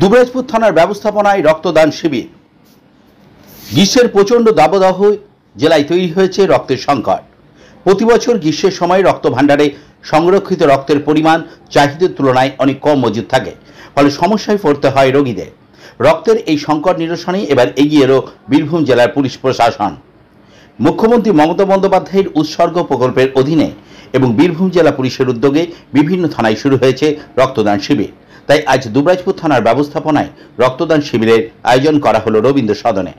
দুবরাজপুর থানার ব্যবস্থাপনায় রক্তদান শিবির। গ্রীষ্মের প্রচণ্ড দাবদাহ জেলায় তৈরি হয়েছে রক্তের সংকট। প্রতি বছর গ্রীষ্মের সময় রক্ত ভাণ্ডারে সংরক্ষিত রক্তের পরিমাণ চাহিদার তুলনায় অনেক কম মজুদ থাকে, ফলে সমস্যায় পড়তে হয় রোগীদের। রক্তের এই সংকট নিরসনে এবার এগিয়ে এলো বীরভূম জেলার পুলিশ প্রশাসন। মুখ্যমন্ত্রী মমতা বন্দ্যোপাধ্যায়ের উৎসর্গ প্রকল্পের অধীনে এবং বীরভূম জেলা পুলিশের উদ্যোগে বিভিন্ন থানায় শুরু হয়েছে রক্তদান শিবির। তাই আজ দুবরাজপুর থানার ব্যবস্থাপনায় রক্তদান শিবিরের আয়োজন করা হলো রবীন্দ্র সদনে।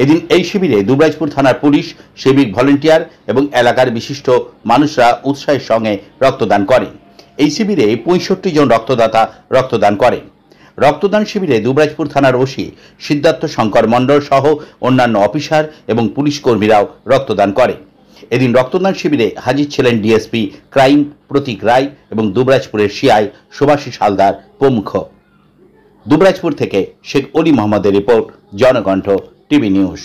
এদিন এই শিবিরে দুবরাজপুর থানার পুলিশ, সিভিক ভলেন্টিয়ার এবং এলাকার বিশিষ্ট মানুষরা উৎসাহের সঙ্গে রক্তদান করেন। এই শিবিরে 65 জন রক্তদাতা রক্তদান করেন। রক্তদান শিবিরে দুবরাজপুর থানার ওসি সিদ্ধার্থ শঙ্কর মণ্ডল সহ অন্যান্য অফিসার এবং পুলিশ কর্মীরাও রক্তদান করেন। এদিন রক্তদান শিবিরে হাজির ছিলেন ডিএসপি ক্রাইম প্রতীক রায় এবং দুবরাজপুরের সিআই সুভাষিস হালদার প্রমুখ। দুবরাজপুর থেকে শেখ অলি মোহাম্মদের রিপোর্ট, জনকণ্ঠ টিভি নিউজ।